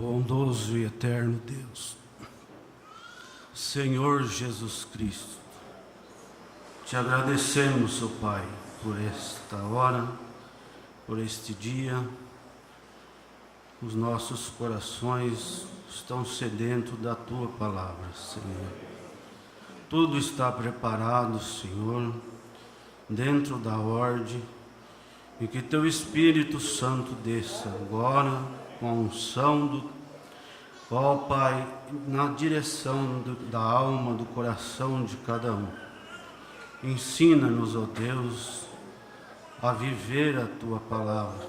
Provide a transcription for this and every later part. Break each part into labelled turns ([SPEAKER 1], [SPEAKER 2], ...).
[SPEAKER 1] Bondoso e eterno Deus, Senhor Jesus Cristo, te agradecemos, ó Pai, por esta hora, por este dia. Os nossos corações estão sedentos da Tua palavra, Senhor. Tudo está preparado, Senhor, dentro da ordem, e que Teu Espírito Santo desça agora com a unção ó Pai, na direção da alma, do coração de cada um. Ensina-nos, ó Deus, a viver a Tua palavra.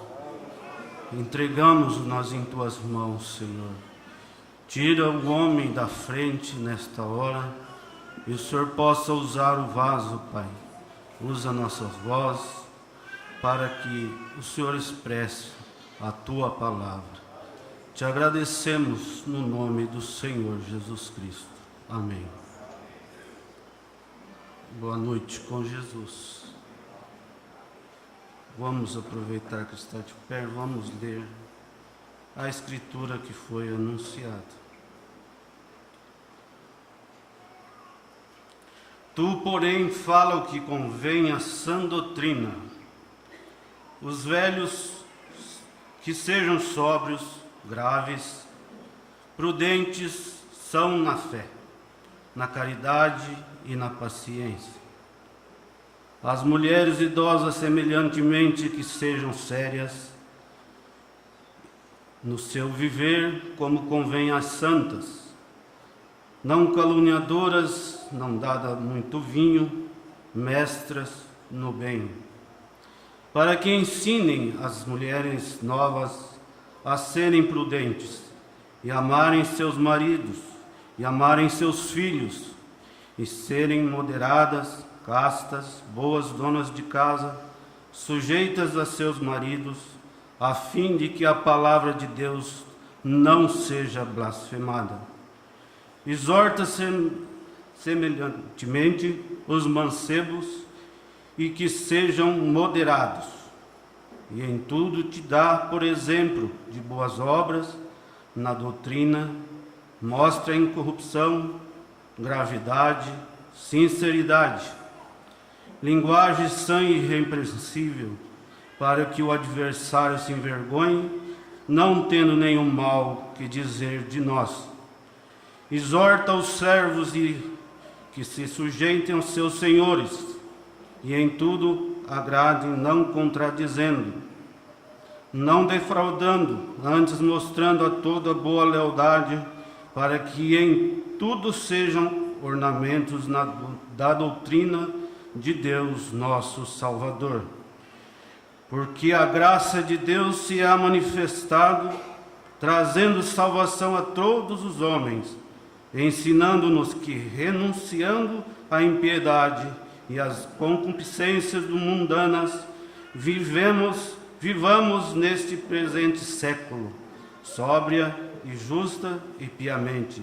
[SPEAKER 1] Entregamos-nos em Tuas mãos, Senhor. Tira o homem da frente nesta hora e o Senhor possa usar o vaso, Pai. Usa nossas vozes para que o Senhor expresse a Tua palavra. Te agradecemos no nome do Senhor Jesus Cristo. Amém. Boa noite com Jesus. Vamos aproveitar que está de pé, vamos ler a escritura que foi anunciada. Tu, porém, fala o que convém à sã doutrina. Os velhos que sejam sóbrios, graves, prudentes são na fé, na caridade e na paciência. As mulheres idosas, semelhantemente, que sejam sérias no seu viver, como convém às santas, não caluniadoras, não dada muito vinho, mestras no bem, para que ensinem as mulheres novas a serem prudentes, e amarem seus maridos, e amarem seus filhos, e serem moderadas, castas, boas donas de casa, sujeitas a seus maridos, a fim de que a palavra de Deus não seja blasfemada. Exorta semelhantemente os mancebos, e que sejam moderados. E em tudo te dá, por exemplo, de boas obras, na doutrina, mostra a incorrupção, gravidade, sinceridade, linguagem sã e irrepreensível, para que o adversário se envergonhe, não tendo nenhum mal que dizer de nós. Exorta os servos que se sujeitem aos seus senhores, e em tudo agradem, não contradizendo, não defraudando, antes mostrando a toda boa lealdade, para que em tudo sejam ornamentos da doutrina de Deus, nosso Salvador. Porque a graça de Deus se há manifestado, trazendo salvação a todos os homens, ensinando-nos que, renunciando à impiedade e as concupiscências mundanas, vivamos neste presente século, sóbria e justa e piamente,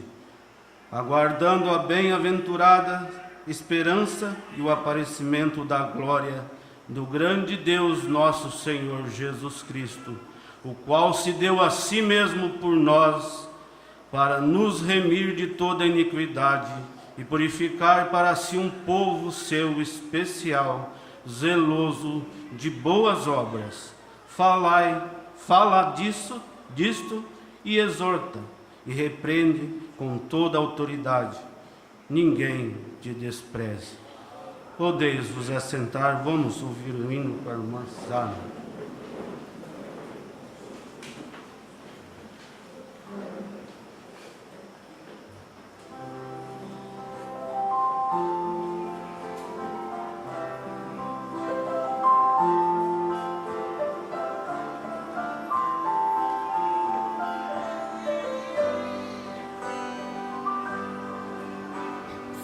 [SPEAKER 1] aguardando a bem-aventurada esperança e o aparecimento da glória do grande Deus, nosso Senhor Jesus Cristo, o qual se deu a si mesmo por nós, para nos remir de toda iniquidade e purificar para si um povo seu especial, zeloso de boas obras. Fala disto e exorta, e repreende com toda autoridade. Ninguém te despreze. Podeis vos assentar, vamos ouvir o hino para a irmã Sara.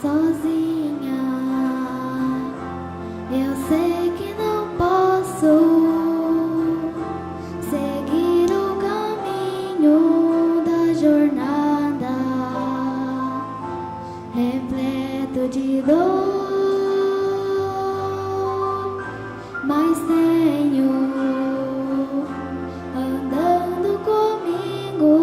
[SPEAKER 2] Sozinha, eu sei que não posso seguir o caminho da jornada, repleto de dor, mas tenho andando comigo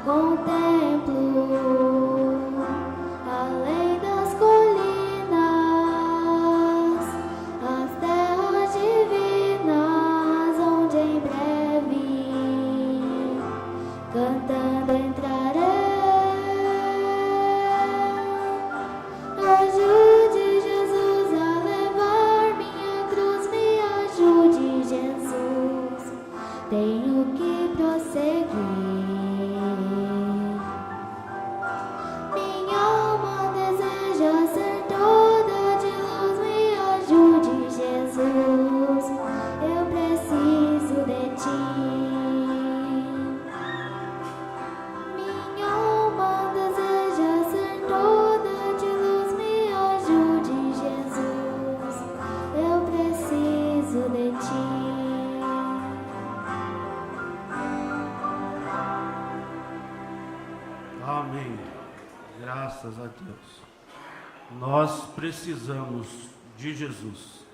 [SPEAKER 2] contemplo além das colinas as terras divinas, onde em breve cantando entrarei. Ajude Jesus a levar minha cruz, me ajude Jesus, tenho que prosseguir. Minha alma deseja ser toda de luz, me ajude Jesus, eu preciso de ti. Minha alma deseja ser toda de luz, me ajude Jesus, eu preciso de ti.
[SPEAKER 1] Amém. Graças a Deus. Nós precisamos de Jesus.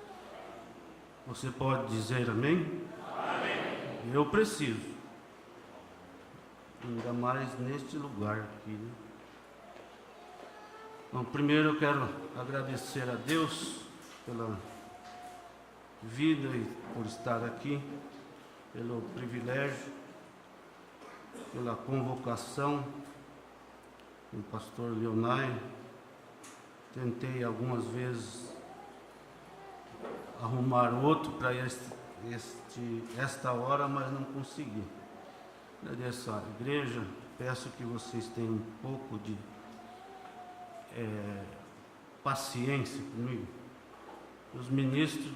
[SPEAKER 1] Você pode dizer amém? Amém. Eu preciso. Ainda mais neste lugar aqui, né? Bom, primeiro eu quero agradecer a Deus pela vida e por estar aqui, pelo privilégio, pela convocação do pastor Leonai. Tentei algumas vezes arrumar outro para esta hora, mas não consegui. Agradeço à igreja, peço que vocês tenham um pouco de paciência comigo. Os ministros,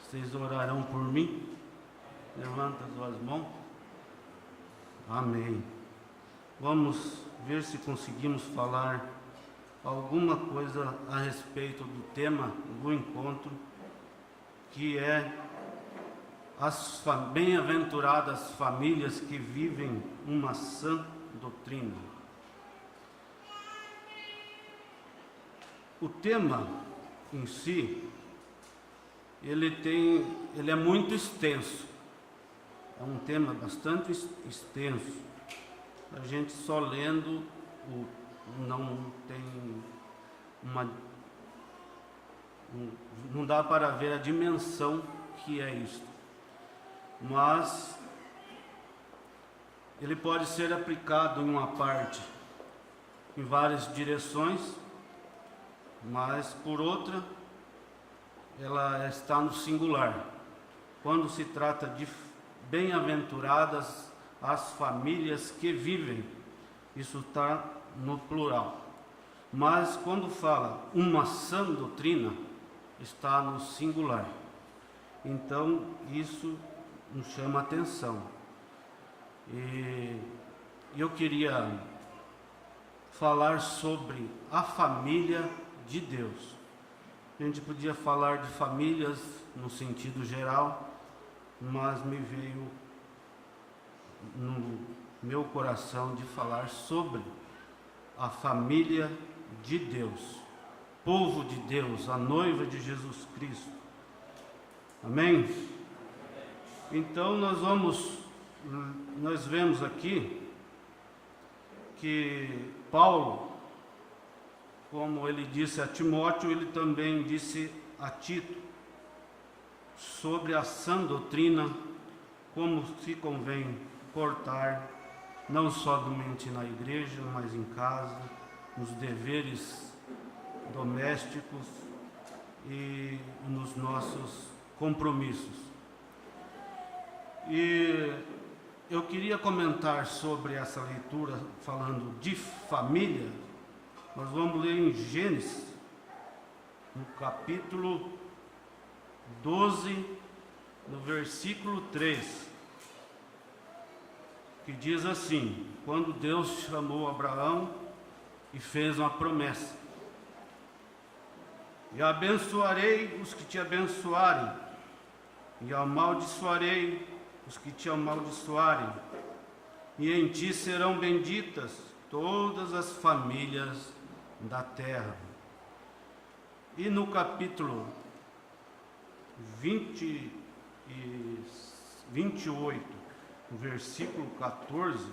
[SPEAKER 1] vocês orarão por mim? Levanta as suas mãos. Amém. Vamos ver se conseguimos falar alguma coisa a respeito do tema do encontro, que é as bem-aventuradas famílias que vivem uma sã doutrina. O tema em si, ele é muito extenso. É um tema bastante extenso. A gente só lendo não tem não dá para ver a dimensão que é isto. Mas ele pode ser aplicado em uma parte em várias direções, mas por outra ela está no singular. Quando se trata de bem-aventuradas as famílias que vivem, isso está no plural. Mas quando fala uma sã doutrina, está no singular. Então isso nos chama a atenção. E eu queria falar sobre a família de Deus. A gente podia falar de famílias no sentido geral, mas me veio no meu coração de falar sobre a família de Deus, povo de Deus, a noiva de Jesus Cristo. Amém? Então nós vemos aqui que Paulo, como ele disse a Timóteo, ele também disse a Tito sobre a sã doutrina, como se convém portar, não somente na igreja, mas em casa, nos deveres domésticos e nos nossos compromissos. E eu queria comentar sobre essa leitura, falando de família. Nós vamos ler em Gênesis, no capítulo 12, no versículo 3, que diz assim: quando Deus chamou Abraão e fez uma promessa: e abençoarei os que te abençoarem, e amaldiçoarei os que te amaldiçoarem, e em ti serão benditas todas as famílias da terra. E no capítulo 28, versículo 14,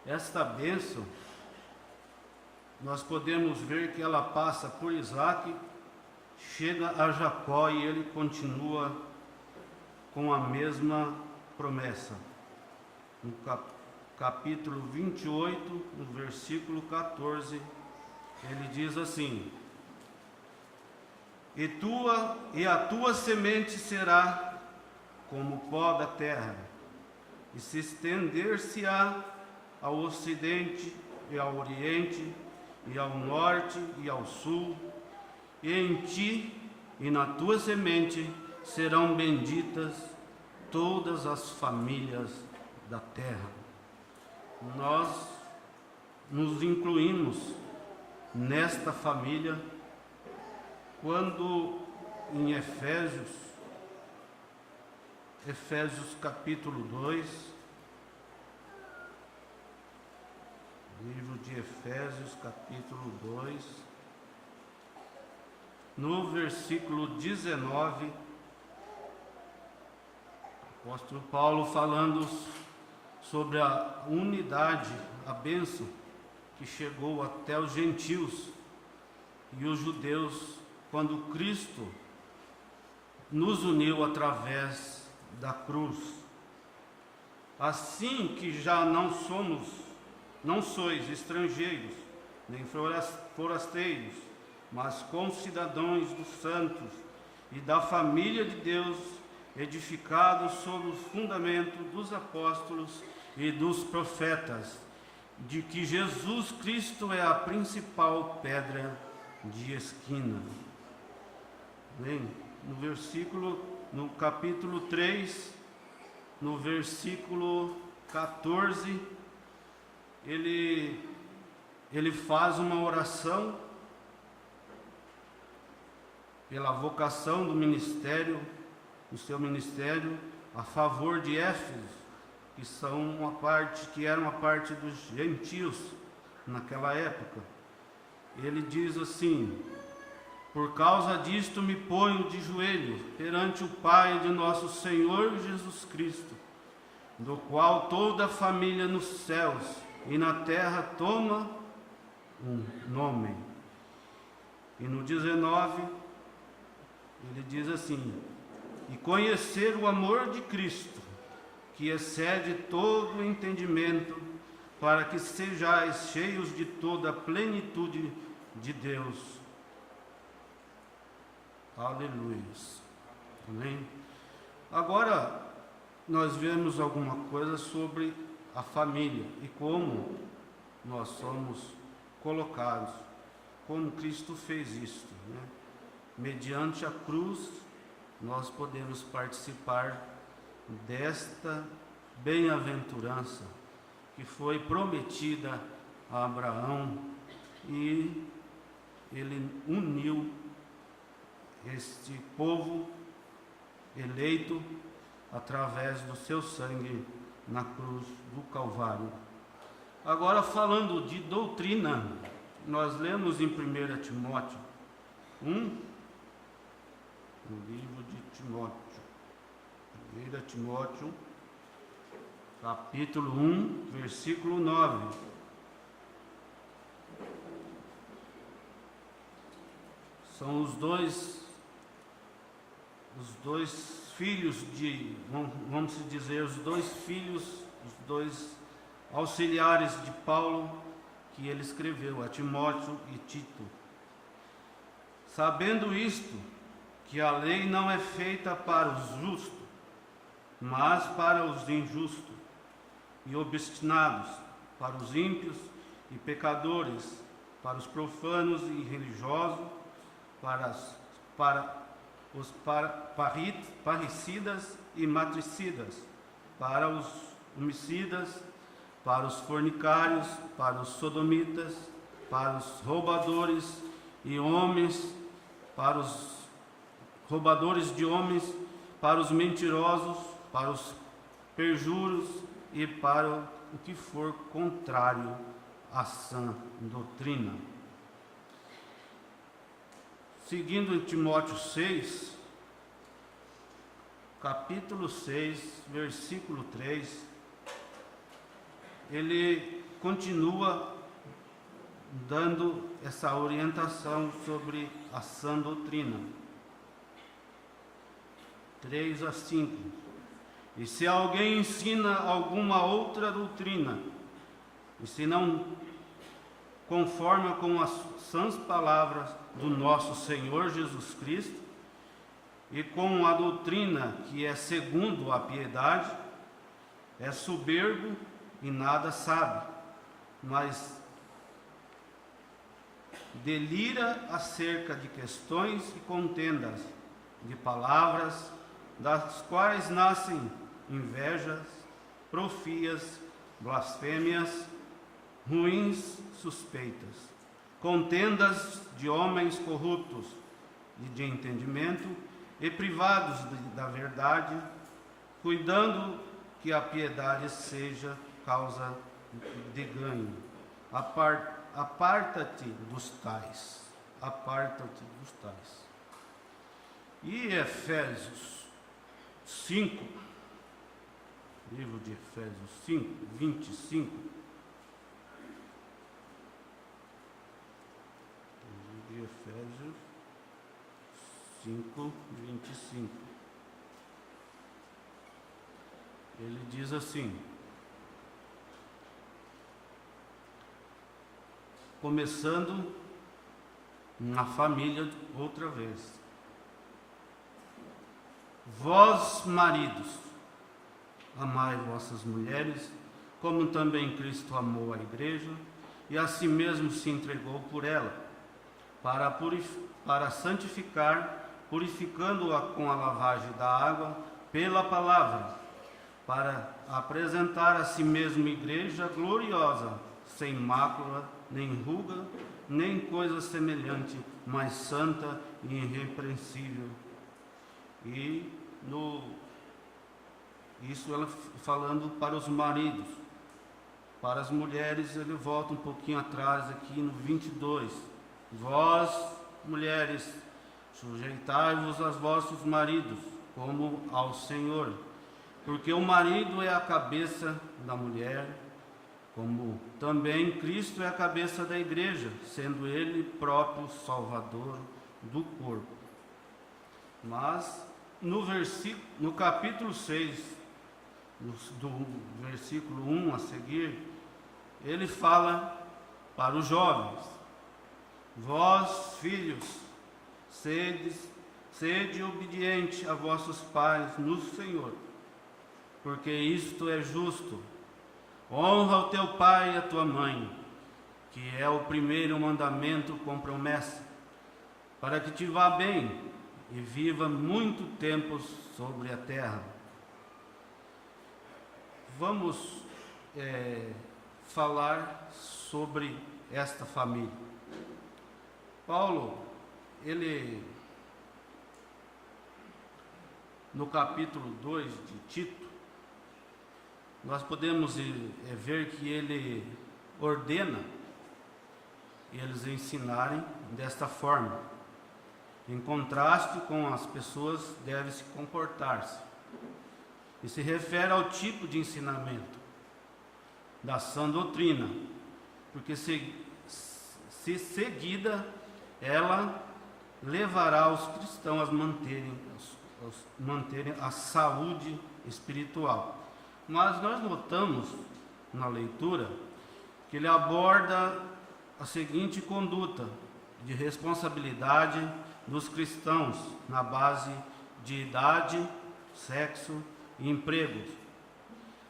[SPEAKER 1] esta bênção, nós podemos ver que ela passa por Isaac, chega a Jacó e ele continua com a mesma promessa. No capítulo 28, no versículo 14, ele diz assim: E a tua semente será como o pó da terra, e se estender-se-á ao ocidente e ao oriente, e ao norte e ao sul, e em ti e na tua semente serão benditas todas as famílias da terra. Nós nos incluímos nesta família quando em Efésios capítulo 2, livro de Efésios capítulo 2, no versículo 19, o apóstolo Paulo falando sobre a unidade, a bênção que chegou até os gentios e os judeus, quando Cristo nos uniu através da cruz. Assim que já não sois estrangeiros, nem forasteiros, mas concidadãos dos santos e da família de Deus, edificados sobre o fundamento dos apóstolos e dos profetas, de que Jesus Cristo é a principal pedra de esquina. Bem, no capítulo 3, no versículo 14, ele faz uma oração pela vocação do ministério, do seu ministério, a favor de Éfeso, que era uma parte dos gentios naquela época. Ele diz assim: por causa disto me ponho de joelho perante o Pai de nosso Senhor Jesus Cristo, do qual toda a família nos céus e na terra toma um nome. E no 19, ele diz assim: e conhecer o amor de Cristo, que excede todo o entendimento, para que sejais cheios de toda a plenitude de Deus. Aleluia. Amém? Agora, nós vemos alguma coisa sobre a família e como nós somos colocados, como Cristo fez isso, né? Mediante a cruz, nós podemos participar desta bem-aventurança que foi prometida a Abraão, e ele uniu este povo eleito através do seu sangue na cruz do Calvário. Agora, falando de doutrina, nós lemos em 1 Timóteo 1, no livro de Timóteo, 1 Timóteo, capítulo 1, versículo 9. São os dois filhos vamos dizer, os dois auxiliares de Paulo, que ele escreveu a Timóteo e Tito. Sabendo isto, que a lei não é feita para os justos, mas para os injustos e obstinados, para os ímpios e pecadores, para os profanos e religiosos, para os parricidas e matricidas, para os homicidas, para os fornicários, para os sodomitas, para os roubadores e homens, para os roubadores de homens, para os mentirosos, para os perjuros e para o que for contrário à sã doutrina. Seguindo em Timóteo 6, capítulo 6, versículo 3, ele continua dando essa orientação sobre a sã doutrina. 3 a 5. E se alguém ensina alguma outra doutrina, e se não conforma com as sãs palavras do nosso Senhor Jesus Cristo, e com a doutrina que é segundo a piedade, é soberbo e nada sabe, mas delira acerca de questões e contendas, de palavras, das quais nascem invejas, profias, blasfêmias, ruins suspeitas, contendas de homens corruptos e de entendimento e privados da verdade, cuidando que a piedade seja causa de ganho. Aparta-te dos tais. Aparta-te dos tais. E Efésios 5, livro de Efésios 5, 25. Livro de Efésios 5, 25. Ele diz assim, começando na família outra vez. Vós, maridos, amai vossas mulheres, como também Cristo amou a igreja, e a si mesmo se entregou por ela, para santificar, purificando-a com a lavagem da água pela palavra, para apresentar a si mesmo igreja gloriosa, sem mácula, nem ruga, nem coisa semelhante, mas santa e irrepreensível. E isso ela falando para os maridos. Para as mulheres, ele volta um pouquinho atrás aqui no 22. Vós, mulheres, sujeitai-vos aos vossos maridos, como ao Senhor, porque o marido é a cabeça da mulher, como também Cristo é a cabeça da igreja, sendo ele próprio Salvador do corpo. Mas no capítulo 6, do versículo 1 a seguir, ele fala para os jovens: vós, filhos, sede obediente a vossos pais no Senhor, porque isto é justo. Honra o teu pai e a tua mãe, que é o primeiro mandamento com promessa, para que te vá bem e viva muito tempo sobre a terra. Vamos falar sobre esta família. Paulo, ele, no capítulo 2 de Tito, nós podemos ver que ele ordena eles ensinarem desta forma. Em contraste com as pessoas, deve se comportar-se. E se refere ao tipo de ensinamento da sã doutrina, porque se seguida, ela levará os cristãos a manterem a saúde espiritual. Mas nós notamos na leitura que ele aborda a seguinte conduta de responsabilidade dos cristãos na base de idade, sexo e empregos.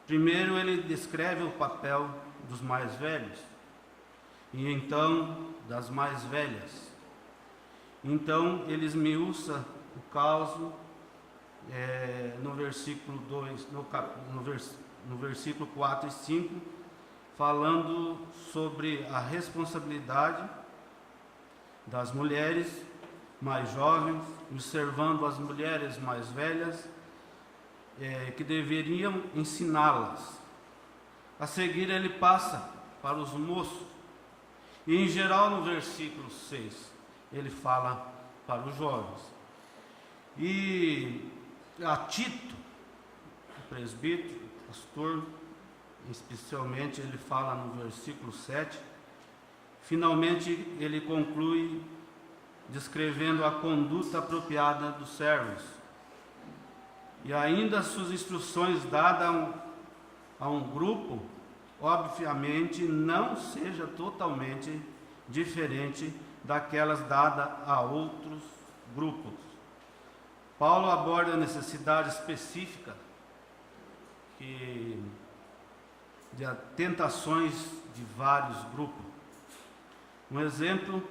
[SPEAKER 1] Primeiro ele descreve o papel dos mais velhos e então das mais velhas. Então ele esmiuça o caso no versículo 2, no versículo 4 e 5, falando sobre a responsabilidade das mulheres mais jovens, observando as mulheres mais velhas, que deveriam ensiná-las. A seguir ele passa para os moços, e em geral no versículo 6 ele fala para os jovens. E a Tito, o presbítero, o pastor, especialmente ele fala no versículo 7, finalmente ele conclui descrevendo a conduta apropriada dos servos. E ainda as suas instruções dadas a um grupo, obviamente, não seja totalmente diferente daquelas dadas a outros grupos. Paulo aborda a necessidade específica de tentações de vários grupos. Um exemplo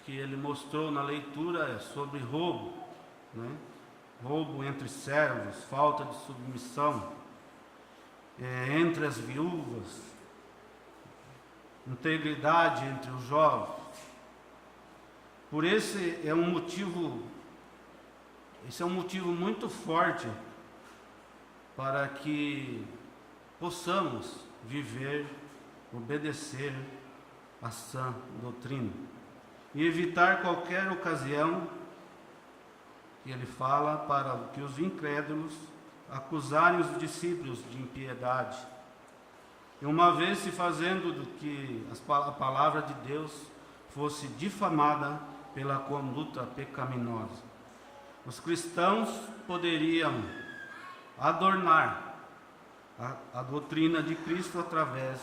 [SPEAKER 1] que ele mostrou na leitura é sobre roubo, né? Roubo entre servos, falta de submissão, entre as viúvas, integridade entre os jovens. Por esse é um motivo muito forte para que possamos viver, obedecer a sã doutrina e evitar qualquer ocasião que ele fala para que os incrédulos acusarem os discípulos de impiedade, e uma vez se fazendo do que a palavra de Deus fosse difamada pela conduta pecaminosa. Os cristãos poderiam adornar a doutrina de Cristo através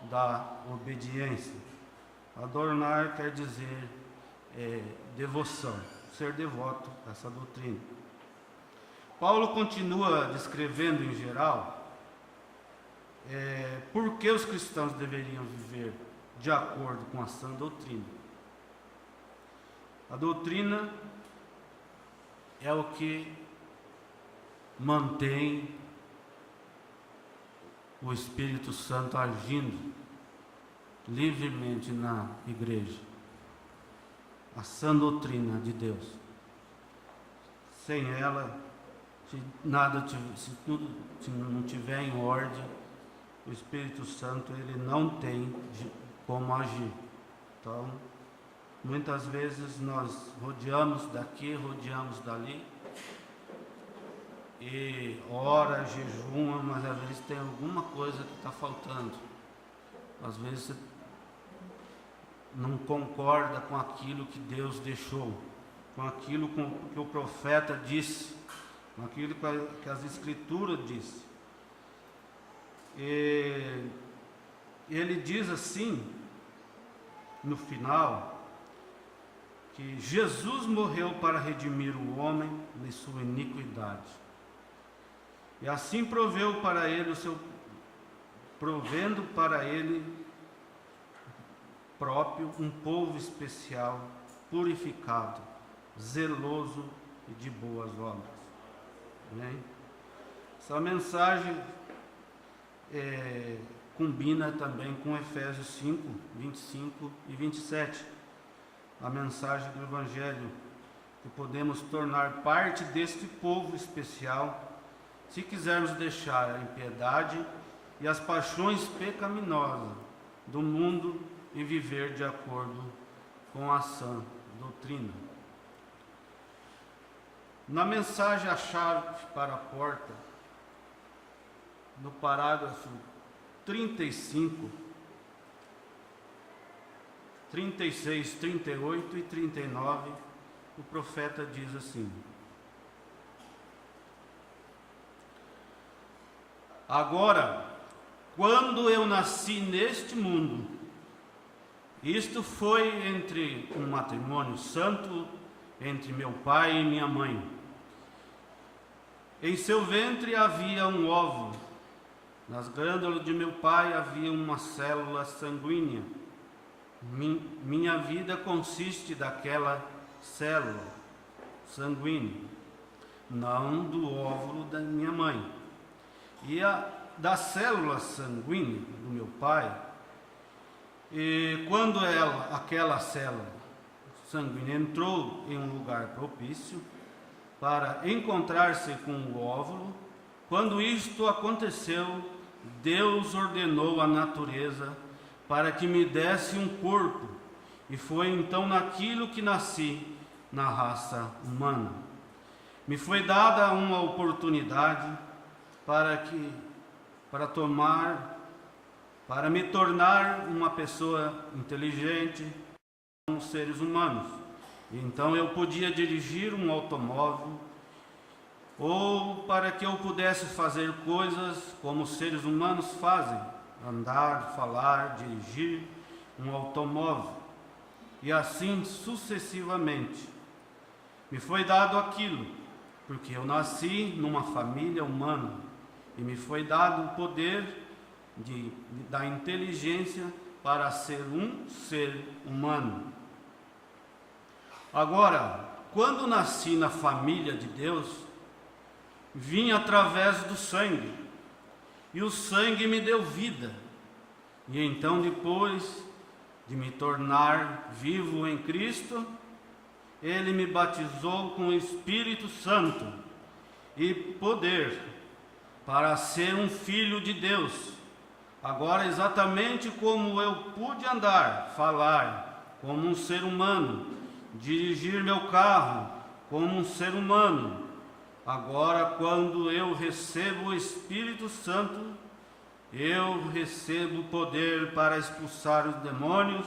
[SPEAKER 1] da obediência. Adornar quer dizer devoção, ser devoto a essa doutrina. Paulo continua descrevendo em geral por que os cristãos deveriam viver de acordo com a sã doutrina. A doutrina é o que mantém o Espírito Santo agindo livremente na igreja. A sã doutrina de Deus. Sem ela, se tudo não tiver em ordem, o Espírito Santo ele não tem como agir. Então, muitas vezes nós rodeamos daqui, rodeamos dali, e ora, jejuma, mas às vezes tem alguma coisa que está faltando. Às vezes você não concorda com aquilo que Deus deixou, com aquilo que o profeta disse, com aquilo que as Escrituras dizem. E ele diz assim, no final, que Jesus morreu para redimir o homem de sua iniquidade. E assim provendo para ele próprio um povo especial, purificado, zeloso e de boas obras. Amém? Essa mensagem combina também com Efésios 5, 25 e 27. A mensagem do Evangelho, que podemos tornar parte deste povo especial, se quisermos deixar a impiedade e as paixões pecaminosas do mundo e viver de acordo com a sã doutrina. Na mensagem A Chave para a Porta, no parágrafo 35, 36, 38 e 39, o profeta diz assim: agora, quando eu nasci neste mundo, isto foi entre um matrimônio santo entre meu pai e minha mãe. Em seu ventre havia um óvulo, nas glândulas de meu pai havia uma célula sanguínea. Minha vida consiste daquela célula sanguínea, não do óvulo da minha mãe. E da célula sanguínea do meu pai, e quando aquela célula sanguínea entrou em um lugar propício para encontrar-se com o óvulo, quando isto aconteceu, Deus ordenou à natureza para que me desse um corpo, e foi então naquilo que nasci, na raça humana. Me foi dada uma oportunidade para para me tornar uma pessoa inteligente como os seres humanos. Então eu podia dirigir um automóvel, ou para que eu pudesse fazer coisas como os seres humanos fazem, andar, falar, dirigir um automóvel, e assim sucessivamente. Me foi dado aquilo, porque eu nasci numa família humana, e me foi dado o poder da inteligência para ser um ser humano. Agora, quando nasci na família de Deus, vim através do sangue, e o sangue me deu vida. E então, depois de me tornar vivo em Cristo, Ele me batizou com o Espírito Santo e poder para ser um filho de Deus. Agora, exatamente como eu pude andar, falar como um ser humano, dirigir meu carro como um ser humano, agora, quando eu recebo o Espírito Santo, eu recebo poder para expulsar os demônios,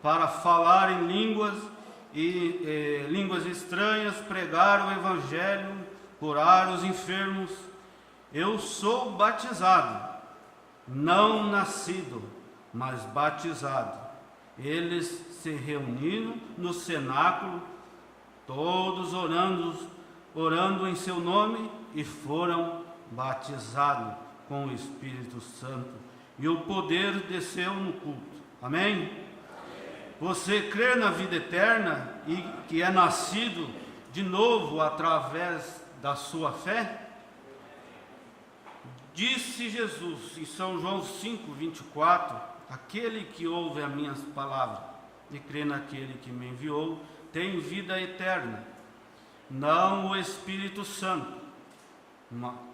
[SPEAKER 1] para falar em línguas e línguas estranhas, pregar o Evangelho, curar os enfermos. Eu sou batizado, não nascido, mas batizado. Eles se reuniram no cenáculo, todos orando em seu nome, e foram batizados com o Espírito Santo, e o poder desceu no culto. Amém? Você crê na vida eterna e que é nascido de novo através da sua fé? Disse Jesus em São João 5:24: aquele que ouve as minhas palavras e crê naquele que me enviou tem vida eterna, não o Espírito Santo,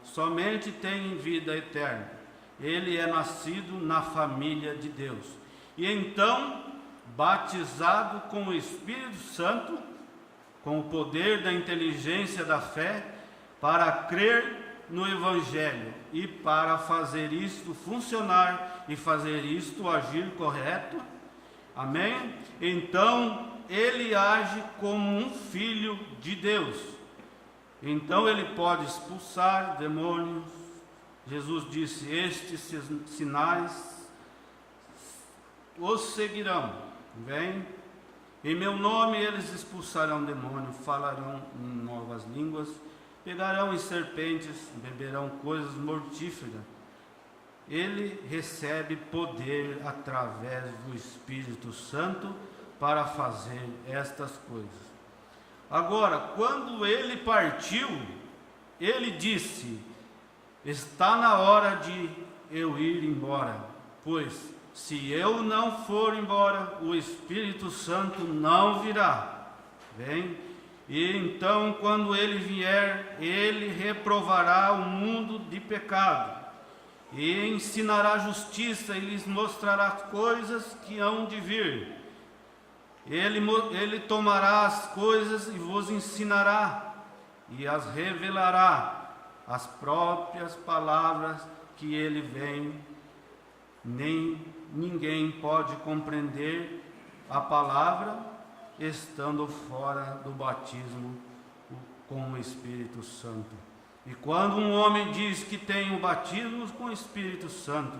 [SPEAKER 1] somente tem vida eterna. Ele é nascido na família de Deus, e então batizado com o Espírito Santo, com o poder da inteligência da fé, para crer no Evangelho e para fazer isto funcionar e fazer isto agir correto. Amém? Então ele age como um filho de Deus. Então ele pode expulsar demônios. Jesus disse: estes sinais os seguirão. Vem, em meu nome eles expulsarão demônios, falarão em novas línguas, pegarão em serpentes, beberão coisas mortíferas. Ele recebe poder através do Espírito Santo para fazer estas coisas. Agora, quando ele partiu, ele disse: está na hora de eu ir embora, pois se eu não for embora, o Espírito Santo não virá. Vem. E então, quando ele vier, ele reprovará o mundo de pecado, e ensinará justiça, e lhes mostrará coisas que hão de vir. Ele tomará as coisas e vos ensinará, e as revelará, as próprias palavras que ele vem. Ninguém pode compreender a palavra estando fora do batismo com o Espírito Santo. E quando um homem diz que tem o batismo com o Espírito Santo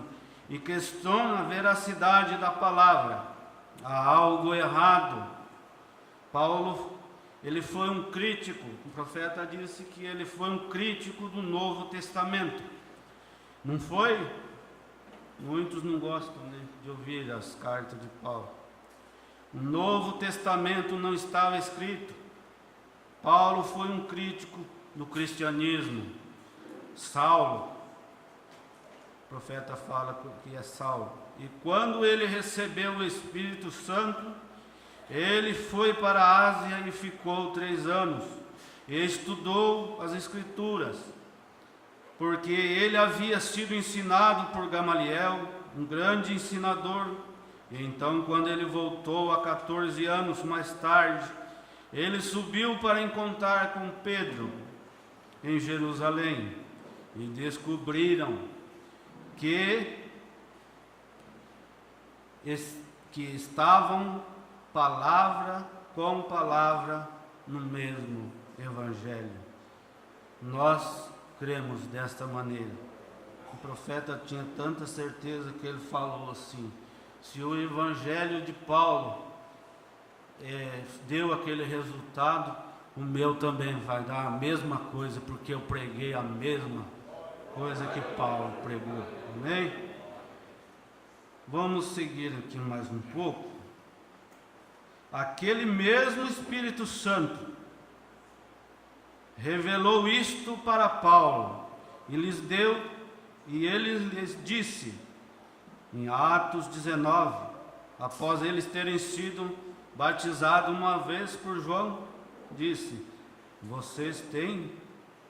[SPEAKER 1] e questiona a veracidade da palavra, há algo errado. Paulo, ele foi um crítico, o profeta disse que ele foi um crítico do Novo Testamento. Não foi? Muitos não gostam, né, de ouvir as cartas de Paulo. O Novo Testamento não estava escrito. Paulo foi um crítico do cristianismo. Saulo, o profeta fala que é Saulo. E quando ele recebeu o Espírito Santo, ele foi para a Ásia e ficou 3 anos. E estudou as Escrituras, porque ele havia sido ensinado por Gamaliel, um grande ensinador. E então, quando ele voltou a 14 anos mais tarde, ele subiu para encontrar com Pedro em Jerusalém, e descobriram que estavam palavra com palavra no mesmo Evangelho. Nós cremos desta maneira. O profeta tinha tanta certeza que ele falou assim: se o Evangelho de Paulo deu aquele resultado, o meu também vai dar a mesma coisa, porque eu preguei a mesma coisa que Paulo pregou. Amém? Vamos seguir aqui mais um pouco. Aquele mesmo Espírito Santo revelou isto para Paulo e ele lhes disse em Atos 19, após eles terem sido batizados uma vez por João, disse: vocês têm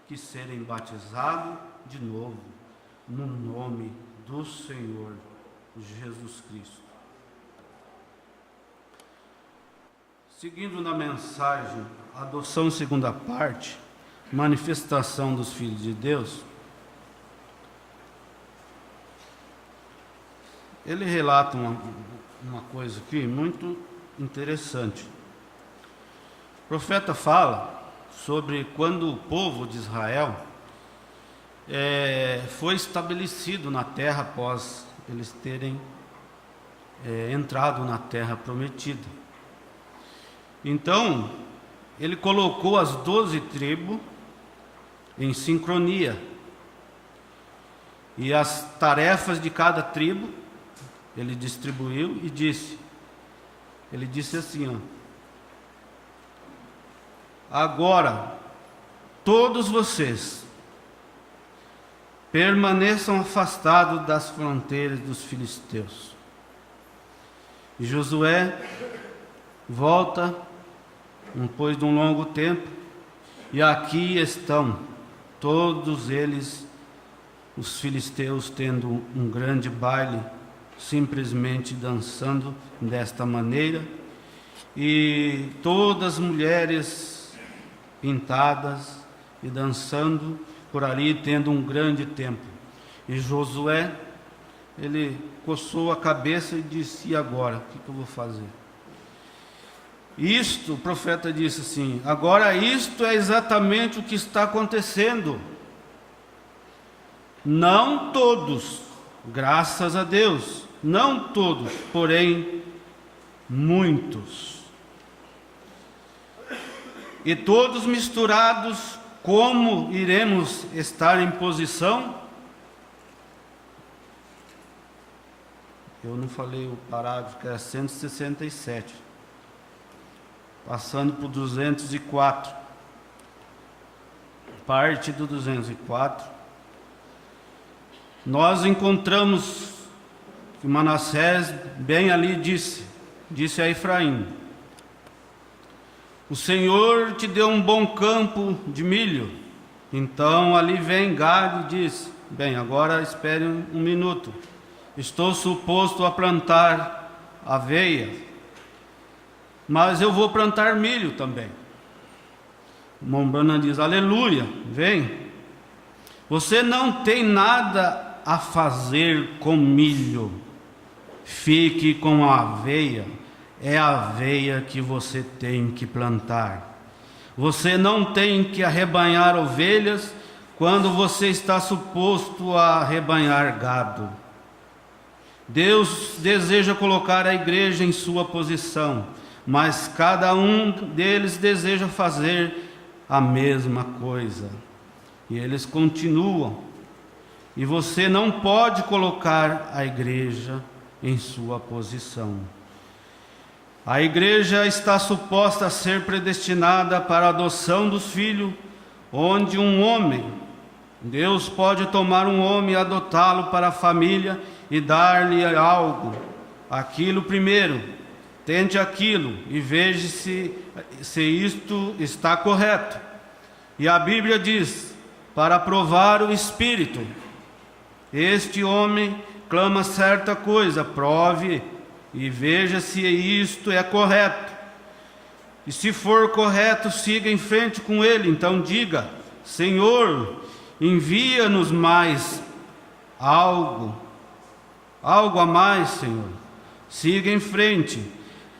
[SPEAKER 1] que serem batizados de novo no nome do Senhor Jesus Cristo. Seguindo na mensagem Adoção segunda parte, manifestação dos filhos de Deus, ele relata uma coisa aqui muito interessante. O profeta fala sobre quando o povo de Israel foi estabelecido na terra após eles terem entrado na terra prometida. Então, ele colocou as 12 tribos em sincronia, e as tarefas de cada tribo ele distribuiu e disse assim, agora todos vocês permaneçam afastados das fronteiras dos filisteus. E Josué volta depois de um longo tempo, e aqui estão todos eles, os filisteus, tendo um grande baile, simplesmente dançando desta maneira, e todas as mulheres pintadas e dançando por ali, tendo um grande tempo. E Josué, ele coçou a cabeça e disse: e agora? O que eu vou fazer? Isto, o profeta disse assim: agora isto é exatamente o que está acontecendo. Não todos, graças a Deus, não todos, porém muitos. E todos misturados, como iremos estar em posição? Eu não falei o parágrafo, que era 167. Passando por 204, parte do 204, nós encontramos que Manassés bem ali disse a Efraim: o Senhor te deu um bom campo de milho. Então ali vem Gad e diz: bem, agora espere um minuto, estou suposto a plantar aveia, mas eu vou plantar milho também. Mombrana diz: aleluia, vem. Você não tem nada a fazer com milho, fique com a aveia, é a aveia que você tem que plantar. Você não tem que arrebanhar ovelhas quando você está suposto a arrebanhar gado. Deus deseja colocar a igreja em sua posição, mas cada um deles deseja fazer a mesma coisa. E eles continuam. E você não pode colocar a igreja em sua posição. A igreja está suposta a ser predestinada para a adoção dos filhos, onde um homem, Deus pode tomar um homem e adotá-lo para a família e dar-lhe algo. Aquilo primeiro, tente aquilo e veja se isto está correto. E a Bíblia diz: para provar o Espírito, este homem clama certa coisa, prove e veja se isto é correto. E se for correto, siga em frente com ele. Então diga: Senhor, envia-nos mais algo Algo a mais, Senhor? Siga em frente.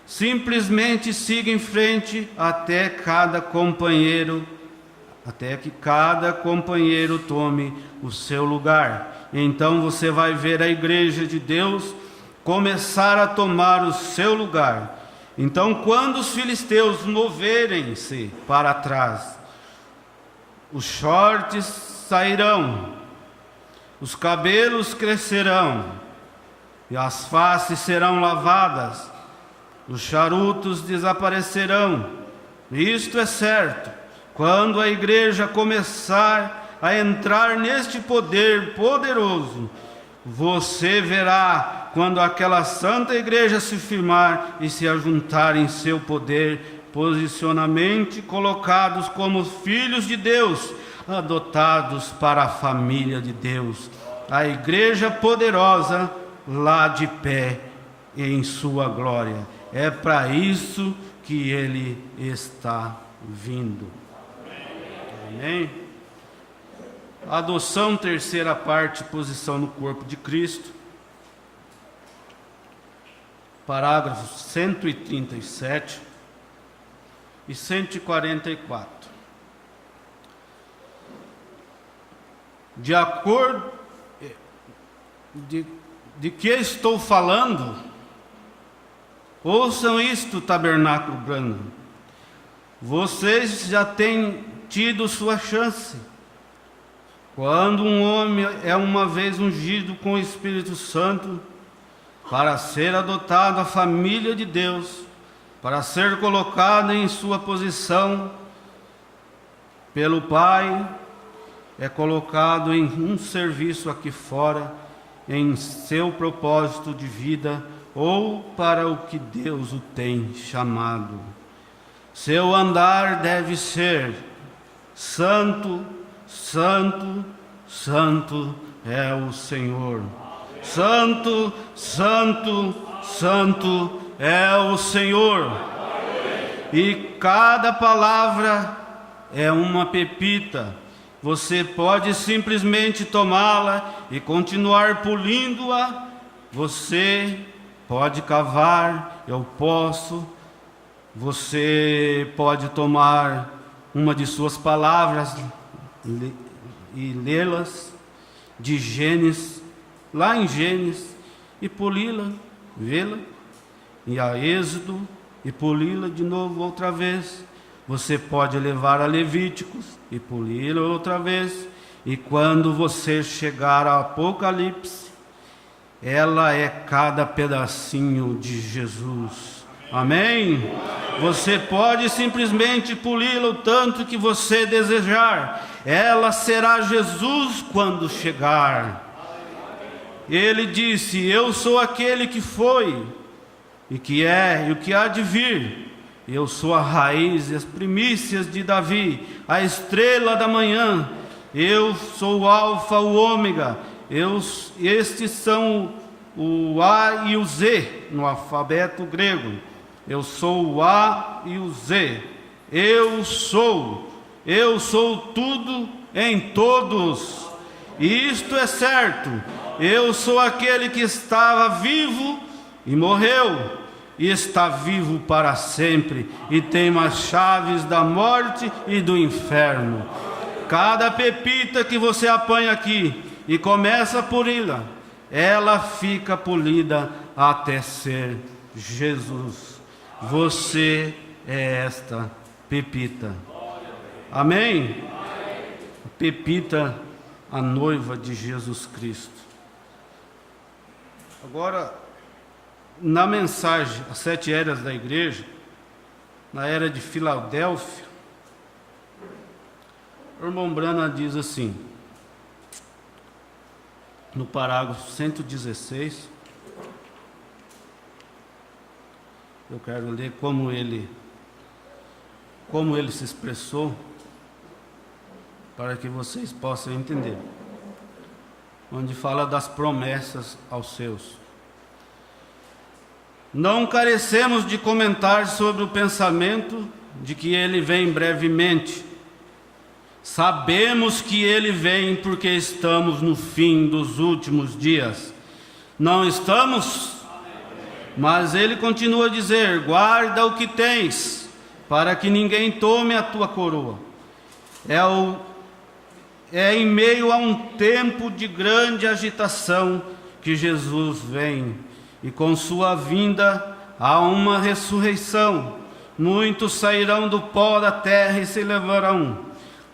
[SPEAKER 1] Simplesmente siga em frente até que cada companheiro tome o seu lugar. Então você vai ver a igreja de Deus começar a tomar o seu lugar. Então, quando os filisteus moverem-se para trás, os shorts sairão, os cabelos crescerão, e as faces serão lavadas, os charutos desaparecerão. Isto é certo. Quando a igreja começar a entrar neste poder poderoso, você verá quando aquela santa igreja se firmar e se ajuntar em seu poder, posicionamento colocados como filhos de Deus, adotados para a família de Deus. A igreja poderosa lá de pé em sua glória. É para isso que ele está vindo. Amém? Adoção, terceira parte, posição no corpo de Cristo. Parágrafos 137 e 144. De acordo de que estou falando, ouçam isto, tabernáculo branco. Vocês já têm tido sua chance. Quando um homem é uma vez ungido com o Espírito Santo, para ser adotado à família de Deus, para ser colocado em sua posição pelo Pai, é colocado em um serviço aqui fora, em seu propósito de vida, ou para o que Deus o tem chamado. Seu andar deve ser santo, santo, santo é o Senhor. Santo, santo, santo é o Senhor. E cada palavra é uma pepita. Você pode simplesmente tomá-la e continuar polindo-a. Você pode cavar, eu posso. Você pode tomar uma de suas palavras e lê-las de Gênesis, lá em Gênesis, e poli-la, vê-la, e a Êxodo, e poli-la de novo outra vez. Você pode levar a Levíticos e poli-la outra vez, e quando você chegar a Apocalipse, ela é cada pedacinho de Jesus. Amém? Você pode simplesmente poli-la o tanto que você desejar. Ela será Jesus quando chegar. Ele disse: eu sou aquele que foi, e que é, e o que há de vir. Eu sou a raiz e as primícias de Davi, a estrela da manhã. Eu sou o alfa, o ômega. Estes são o A e o Z no alfabeto grego. Eu sou o A e o Z. Eu sou tudo em todos. E isto é certo. Eu sou aquele que estava vivo e morreu, e está vivo para sempre, e tem as chaves da morte e do inferno. Cada pepita que você apanha aqui e começa a poli-la, ela fica polida até ser Jesus. Você é esta pepita. Amém? Pepita, a noiva de Jesus Cristo. Agora, na mensagem, as 7 eras da igreja, na era de Filadélfia, o irmão Branham diz assim, no parágrafo 116, eu quero ler como ele se expressou, para que vocês possam entender, onde fala das promessas aos seus. Não carecemos de comentar sobre o pensamento de que ele vem brevemente. Sabemos que ele vem porque estamos no fim dos últimos dias. Não estamos? Mas ele continua a dizer: guarda o que tens, para que ninguém tome a tua coroa. É em meio a um tempo de grande agitação que Jesus vem, e com sua vinda há uma ressurreição. Muitos sairão do pó da terra e se levarão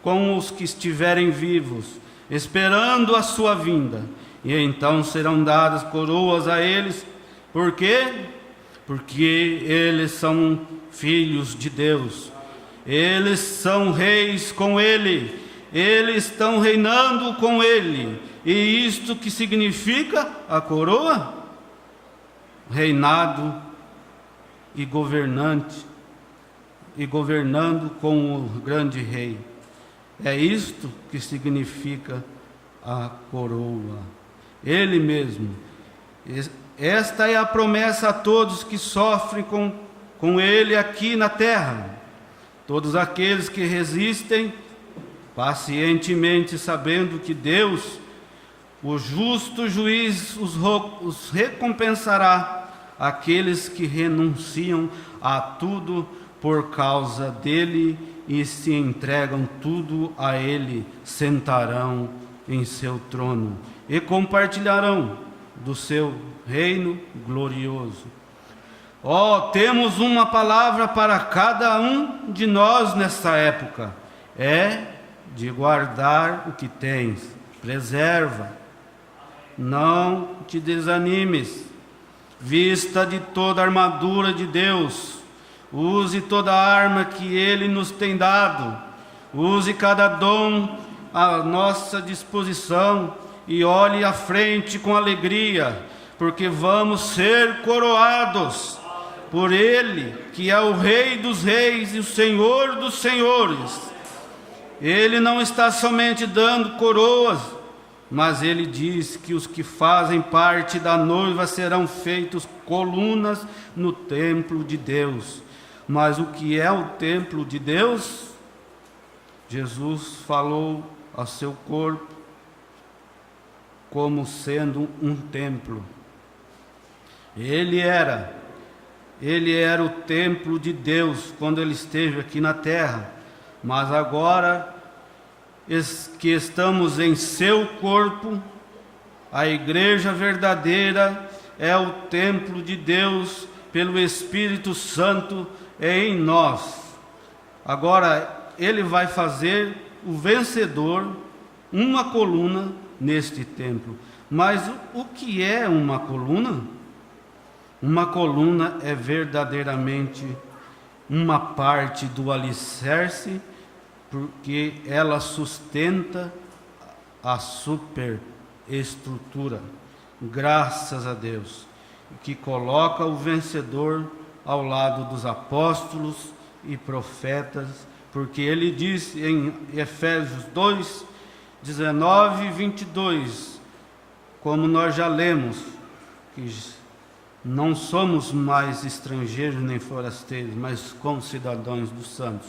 [SPEAKER 1] com os que estiverem vivos, esperando a sua vinda, e então serão dadas coroas a eles. Por quê? Porque eles são filhos de Deus, eles são reis com Ele, eles estão reinando com Ele. E isto que significa a coroa? Reinado e governante, e governando com o grande rei. É isto que significa a coroa. Ele mesmo. Esta é a promessa a todos que sofrem com Ele aqui na terra. Todos aqueles que resistem pacientemente, sabendo que Deus, o justo juiz, os recompensará. Aqueles que renunciam a tudo por causa dele e se entregam tudo a ele, sentarão em seu trono e compartilharão do seu reino glorioso. Temos uma palavra para cada um de nós nesta época: é de guardar o que tens, preserva, não te desanimes, vista de toda a armadura de Deus, use toda a arma que Ele nos tem dado, use cada dom à nossa disposição e olhe à frente com alegria, porque vamos ser coroados por Ele, que é o Rei dos Reis e o Senhor dos Senhores. Ele não está somente dando coroas, mas Ele diz que os que fazem parte da noiva serão feitos colunas no templo de Deus. Mas o que é o templo de Deus? Jesus falou ao seu corpo como sendo um templo. Ele era o templo de Deus quando Ele esteve aqui na terra, mas agora que estamos em seu corpo, a igreja verdadeira é o templo de Deus pelo Espírito Santo em nós. Agora Ele vai fazer o vencedor uma coluna neste templo. Mas o que é uma coluna? Uma coluna é verdadeiramente uma parte do alicerce, porque ela sustenta a superestrutura. Graças a Deus, que coloca o vencedor ao lado dos apóstolos e profetas, porque Ele diz em Efésios 2, 19 e 22, como nós já lemos, que não somos mais estrangeiros nem forasteiros, mas concidadãos dos santos.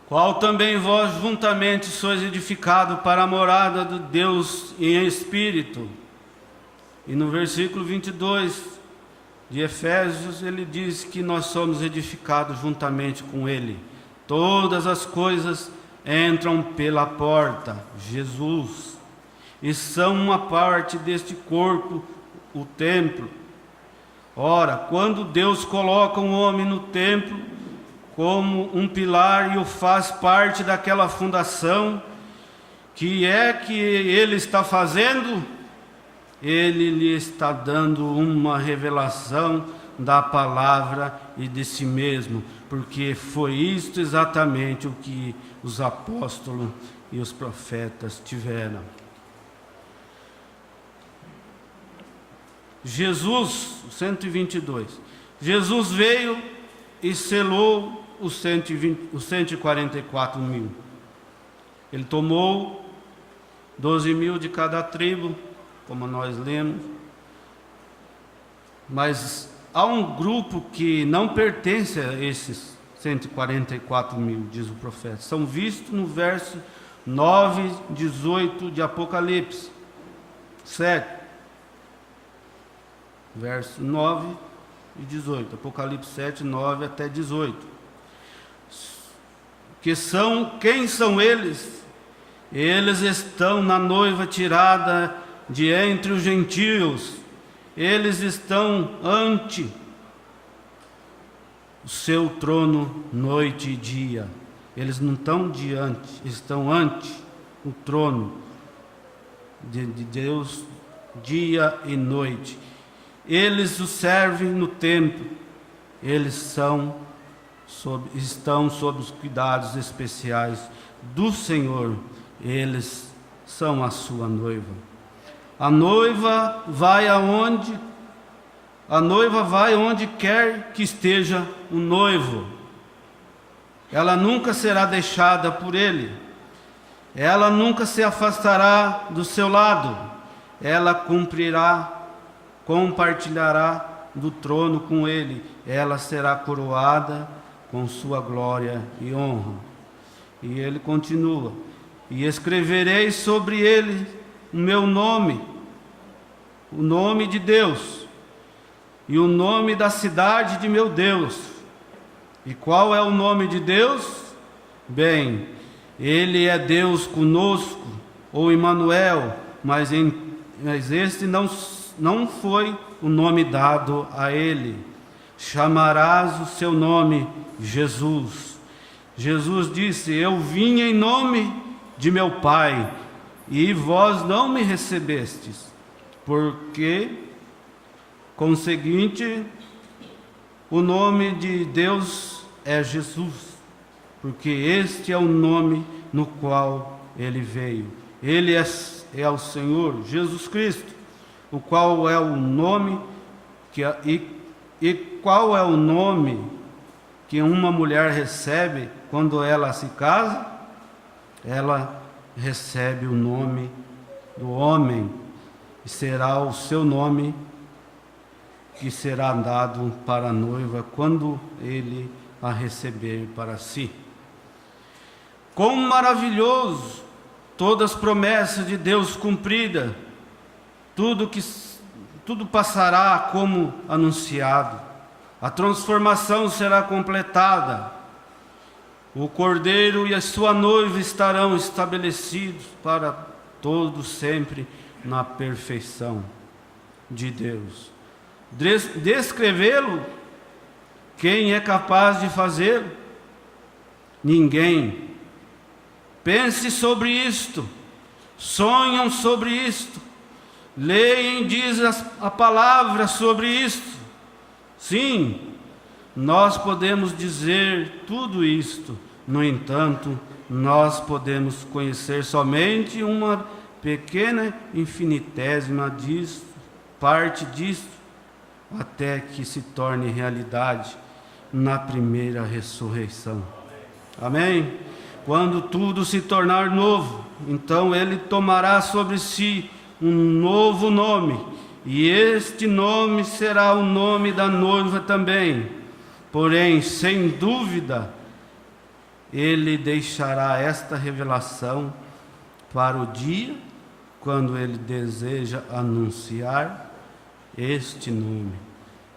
[SPEAKER 1] Qual também vós juntamente sois edificados para a morada de Deus em Espírito. E no versículo 22 de Efésios, ele diz que nós somos edificados juntamente com Ele. Todas as coisas entram pela porta, Jesus, e são uma parte deste corpo, o templo. Ora, quando Deus coloca um homem no templo como um pilar e o faz parte daquela fundação, que ele está fazendo? Ele lhe está dando uma revelação da palavra e de si mesmo, porque foi isto exatamente o que os apóstolos e os profetas tiveram. Jesus, 122, Jesus veio e selou os 144 mil. Ele tomou 12 mil de cada tribo, como nós lemos, mas há um grupo que não pertence a esses 144 mil, diz o profeta. São vistos no verso 9, 18 de Apocalipse 7. verso 9 e 18. Apocalipse 7, 9 até 18. Quem são eles? Eles estão na noiva tirada de entre os gentios. Eles estão ante o seu trono noite e dia. Eles não estão diante, estão ante o trono de Deus dia e noite. Eles o servem no templo. Eles estão sob os cuidados especiais do Senhor. Eles são a sua noiva. A noiva vai aonde? A noiva vai onde quer que esteja o noivo. Ela nunca será deixada por ele. Ela nunca se afastará do seu lado. Ela compartilhará do trono com ele. Ela será coroada com sua glória e honra. E ele continua: e escreverei sobre ele o meu nome, o nome de Deus, e o nome da cidade de meu Deus. E qual é o nome de Deus? Bem, ele é Deus conosco, ou Emmanuel, mas este não foi o nome dado a ele. Chamarás o seu nome Jesus. Jesus disse: eu vim em nome de meu Pai, e vós não me recebestes, porque, conseguinte, o nome de Deus é Jesus, porque este é o nome no qual ele veio. Ele é o Senhor Jesus Cristo, o qual é o nome qual é o nome que uma mulher recebe quando ela se casa? Ela recebe o nome do homem, e será o seu nome que será dado para a noiva quando ele a receber para si. Quão maravilhoso! Todas as promessas de Deus cumpridas, tudo passará como anunciado. A transformação será completada. O Cordeiro e a sua noiva estarão estabelecidos para todos sempre na perfeição de Deus. Descrevê-lo, quem é capaz de fazê-lo? Ninguém. Pense sobre isto, sonham sobre isto, leem, diz a palavra sobre isto. Sim, nós podemos dizer tudo isto. No entanto, nós podemos conhecer somente uma pequena, infinitésima parte disto, até que se torne realidade na primeira ressurreição. Amém? Quando tudo se tornar novo, então ele tomará sobre si um novo nome, e este nome será o nome da noiva também. Porém, sem dúvida, ele deixará esta revelação para o dia quando ele deseja anunciar este nome.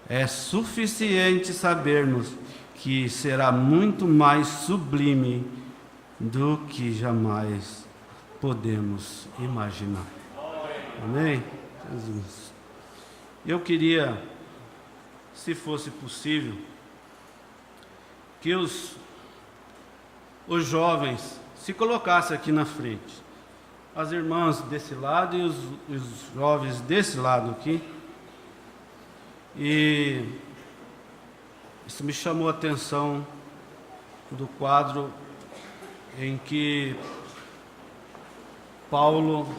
[SPEAKER 1] É suficiente sabermos que será muito mais sublime do que jamais podemos imaginar. Amém? Jesus. Eu queria, se fosse possível, que os jovens se colocassem aqui na frente. As irmãs desse lado e os jovens desse lado aqui. E isso me chamou a atenção do quadro em que Paulo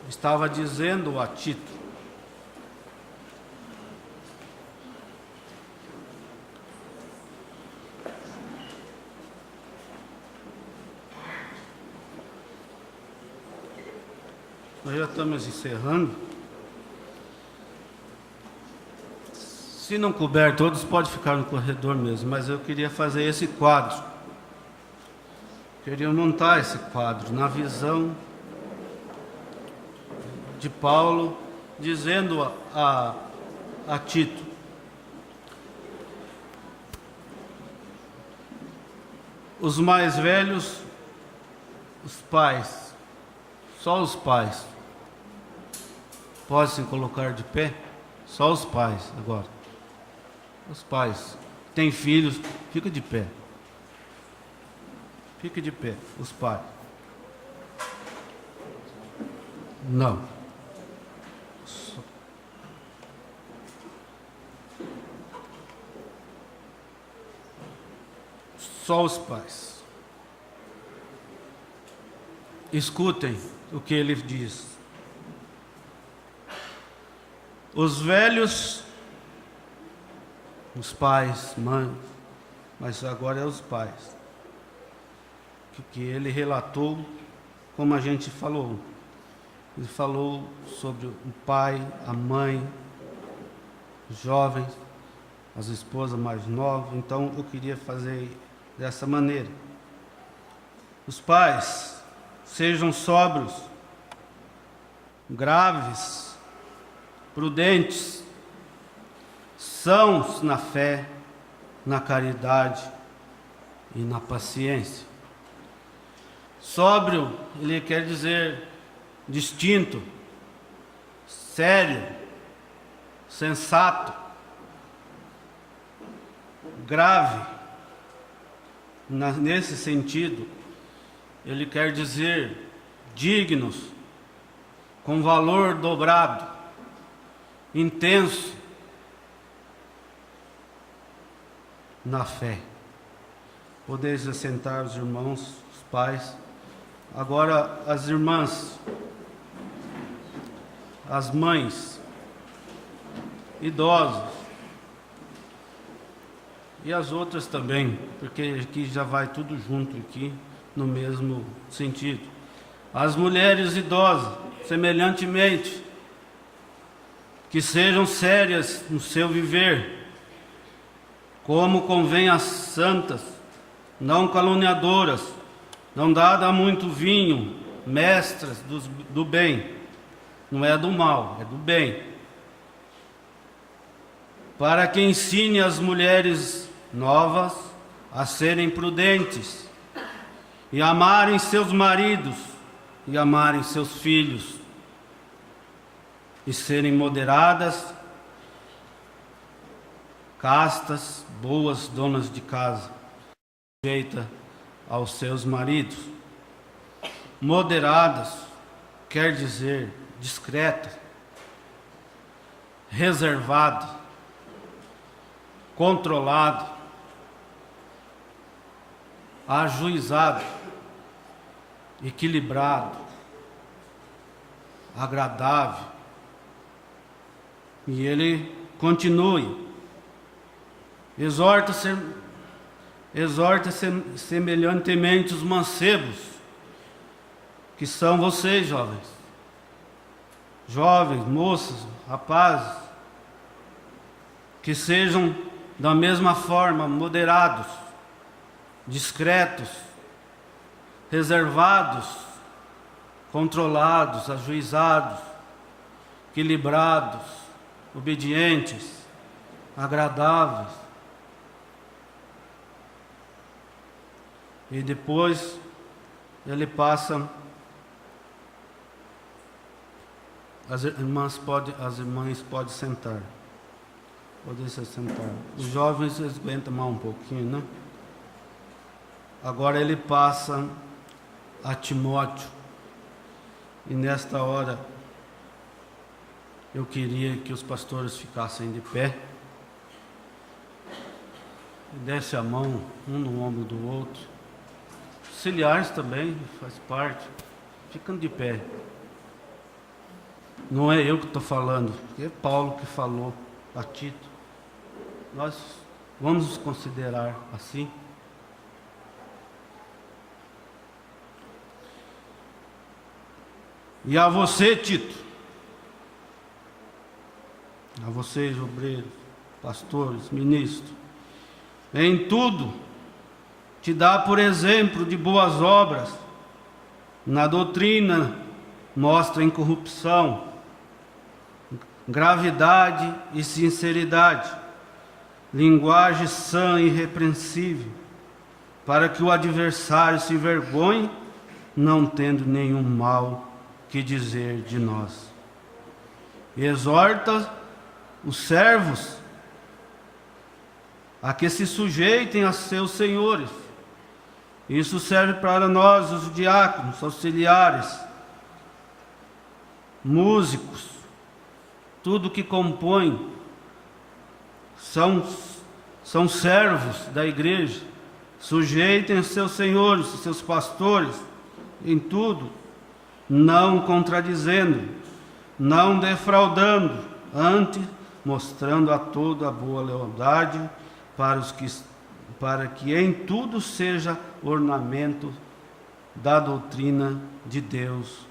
[SPEAKER 1] estava dizendo a Tito: nós já estamos encerrando. Se não couber todos, pode ficar no corredor mesmo, mas eu queria fazer esse quadro. Queria montar esse quadro na visão de Paulo, dizendo a Tito: os mais velhos, os pais, só os pais, podem se colocar de pé? Só os pais agora. Os pais, tem filhos, fica de pé. Fica de pé, os pais. Não. Só os pais. Escutem o que ele diz. Os velhos, os pais, mães, mas agora é os pais. Que ele relatou, como a gente falou. Ele falou sobre o pai, a mãe, os jovens, as esposas mais novas. Então eu queria fazer dessa maneira. Os pais, sejam sóbrios, graves, prudentes, sãos na fé, na caridade e na paciência. Sóbrio, ele quer dizer distinto, sério, sensato, grave. Nesse sentido, ele quer dizer dignos, com valor dobrado, intenso na fé. Podeis assentar os irmãos, os pais. Agora as irmãs, as mães, idosos, e as outras também, porque aqui já vai tudo junto aqui, no mesmo sentido. As mulheres idosas, semelhantemente, que sejam sérias no seu viver, como convém às santas, não caluniadoras, não dadas a muito vinho, mestras do bem, não é do mal, é do bem, para que ensine as mulheres novas a serem prudentes e amarem seus maridos e amarem seus filhos e serem moderadas, castas, boas donas de casa, sujeita aos seus maridos. Moderadas quer dizer discreta, reservada, controlada, ajuizado, equilibrado, agradável. E ele continue: exorta semelhantemente os mancebos, que são vocês, jovens, moças, rapazes, que sejam da mesma forma moderados, discretos, reservados, controlados, ajuizados, equilibrados, obedientes, agradáveis. E depois ele passa, as irmãs podem sentar. Podem se sentar. Os jovens eles aguentam mais um pouquinho, né? Agora ele passa a Timóteo. E nesta hora eu queria que os pastores ficassem de pé e desse a mão um no ombro do outro. Auxiliares também faz parte. Ficam de pé. Não é eu que estou falando, é Paulo que falou a Tito. Nós vamos nos considerar assim. E a você, Tito, a vocês, obreiros, pastores, ministros, em tudo te dá por exemplo de boas obras, na doutrina mostra incorrupção, gravidade e sinceridade, linguagem sã e irrepreensível, para que o adversário se envergonhe, não tendo nenhum mal que dizer de nós. Exorta os servos a que se sujeitem a seus senhores. Isso serve para nós, os diáconos, auxiliares, músicos, tudo que compõe são servos da igreja. Sujeitem a seus senhores, seus pastores, em tudo, não contradizendo, não defraudando, antes mostrando a toda a boa lealdade para que em tudo seja ornamento da doutrina de Deus,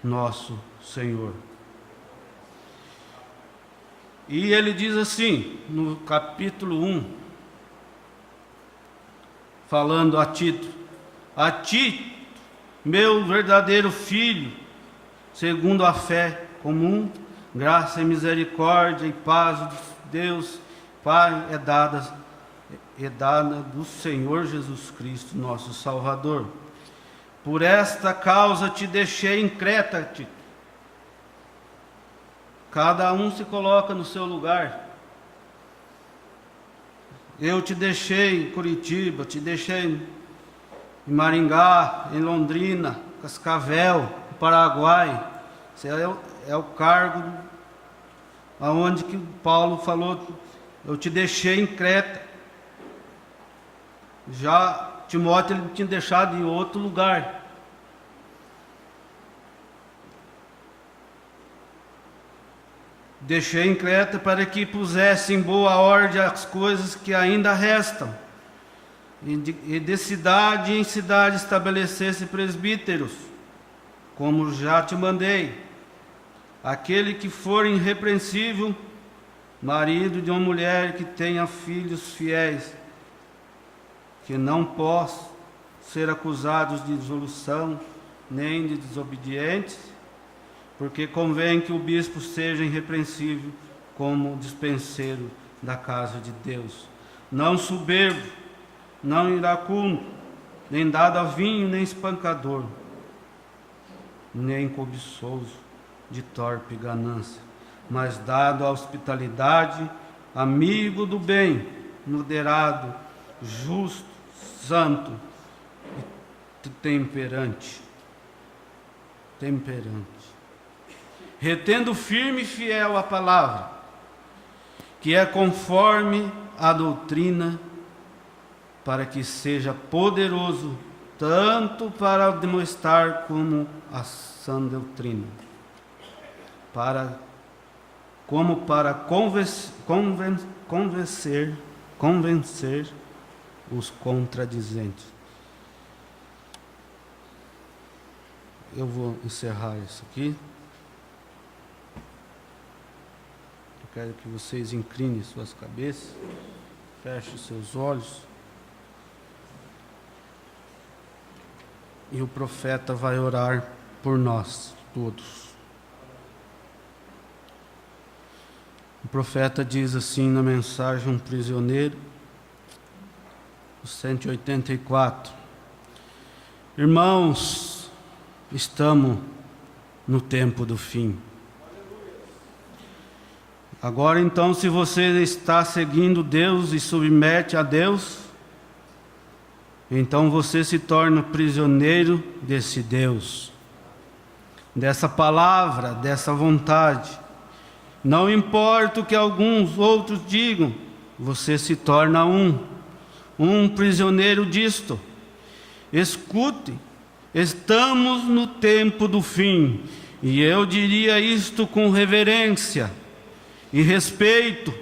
[SPEAKER 1] nosso Senhor. E ele diz assim, no capítulo 1, falando a Tito: a ti, meu verdadeiro filho, segundo a fé comum, graça e misericórdia e paz de Deus Pai é dada do Senhor Jesus Cristo, nosso Salvador. Por esta causa te deixei em Creta, Tito. Cada um se coloca no seu lugar. Eu te deixei em Curitiba, te deixei em Maringá, em Londrina, Cascavel, no Paraguai. Esse é o cargo aonde que Paulo falou: eu te deixei em Creta. Já Timóteo ele tinha deixado em outro lugar. Deixei em Creta para que pusesse em boa ordem as coisas que ainda restam, e de cidade em cidade estabelecesse presbíteros, como já te mandei. Aquele que for irrepreensível, marido de uma mulher que tenha filhos fiéis, que não possam ser acusados de dissolução, nem de desobedientes, porque convém que o bispo seja irrepreensível como dispenseiro da casa de Deus, não soberbo, não iracundo, nem dado a vinho, nem espancador, nem cobiçoso de torpe ganância, mas dado à hospitalidade, amigo do bem, moderado, justo, santo e temperante, retendo firme e fiel a palavra, que é conforme a doutrina, para que seja poderoso tanto para demonstrar como a sã doutrina, como para convencer os contradizentes. Eu vou encerrar isso aqui. Eu quero que vocês inclinem suas cabeças, fechem seus olhos. E o profeta vai orar por nós todos. O profeta diz assim na mensagem Um Prisioneiro, 184: irmãos, estamos no tempo do fim. Agora então, se você está seguindo Deus e submete a Deus, então você se torna prisioneiro desse Deus, dessa palavra, dessa vontade. Não importa o que alguns outros digam, você se torna um prisioneiro disto. Escute, estamos no tempo do fim, e eu diria isto com reverência e respeito,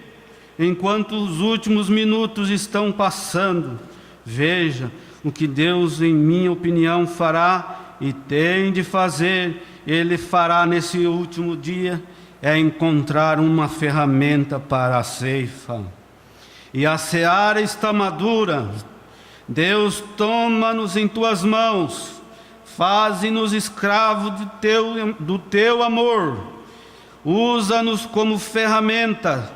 [SPEAKER 1] enquanto os últimos minutos estão passando. Veja o que Deus, em minha opinião, fará e tem de fazer. Ele fará nesse último dia é encontrar uma ferramenta para a ceifa. E a seara está madura. Deus, toma-nos em tuas mãos, faze-nos escravos do teu amor. Usa-nos como ferramenta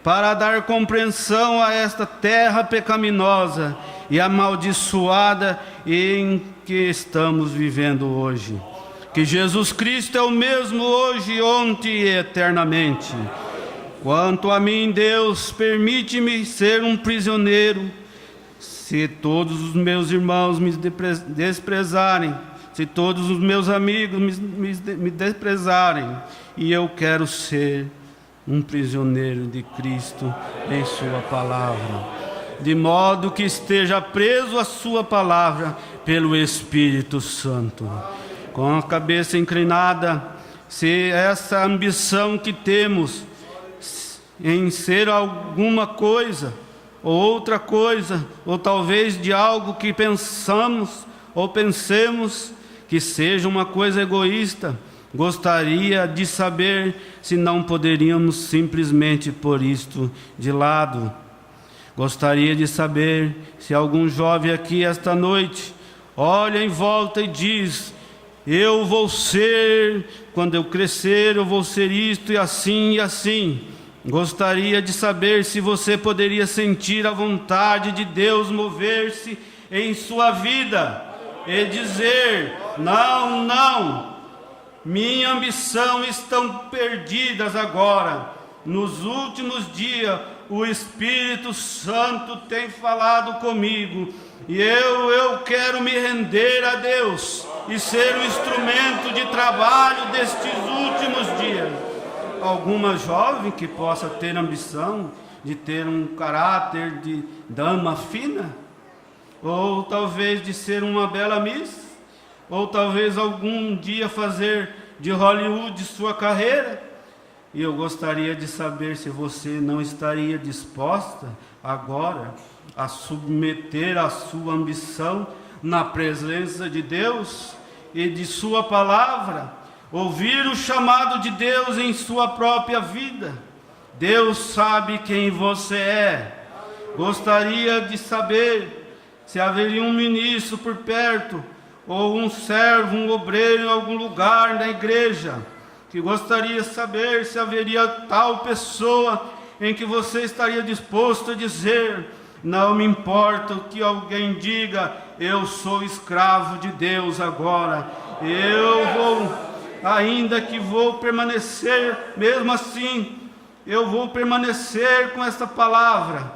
[SPEAKER 1] para dar compreensão a esta terra pecaminosa e amaldiçoada em que estamos vivendo hoje. Que Jesus Cristo é o mesmo hoje, ontem e eternamente. Quanto a mim, Deus, permite-me ser um prisioneiro. Se todos os meus irmãos me desprezarem, se todos os meus amigos me desprezarem, e eu quero ser um prisioneiro de Cristo em sua palavra, de modo que esteja preso à sua palavra pelo Espírito Santo. Com a cabeça inclinada, se essa ambição que temos em ser alguma coisa, ou outra coisa, ou talvez de algo que pensamos ou pensemos que seja uma coisa egoísta, gostaria de saber se não poderíamos simplesmente pôr isto de lado. Gostaria de saber se algum jovem aqui esta noite olha em volta e diz: eu vou ser, quando eu crescer, eu vou ser isto e assim e assim. Gostaria de saber se você poderia sentir a vontade de Deus mover-se em sua vida e dizer: não, não, minha ambição estão perdidas agora. Nos últimos dias, o Espírito Santo tem falado comigo e eu quero me render a Deus e ser um instrumento de trabalho destes últimos dias. Alguma jovem que possa ter ambição de ter um caráter de dama fina, ou talvez de ser uma bela miss, ou talvez algum dia fazer de Hollywood sua carreira. E eu gostaria de saber se você não estaria disposta agora a submeter a sua ambição na presença de Deus e de sua palavra, ouvir o chamado de Deus em sua própria vida. Deus sabe quem você é. Gostaria de saber se haveria um ministro por perto, ou um servo, um obreiro em algum lugar da igreja, que gostaria de saber se haveria tal pessoa em que você estaria disposto a dizer: não me importa o que alguém diga, eu sou escravo de Deus agora, eu vou, ainda que vou permanecer, mesmo assim, eu vou permanecer com esta palavra,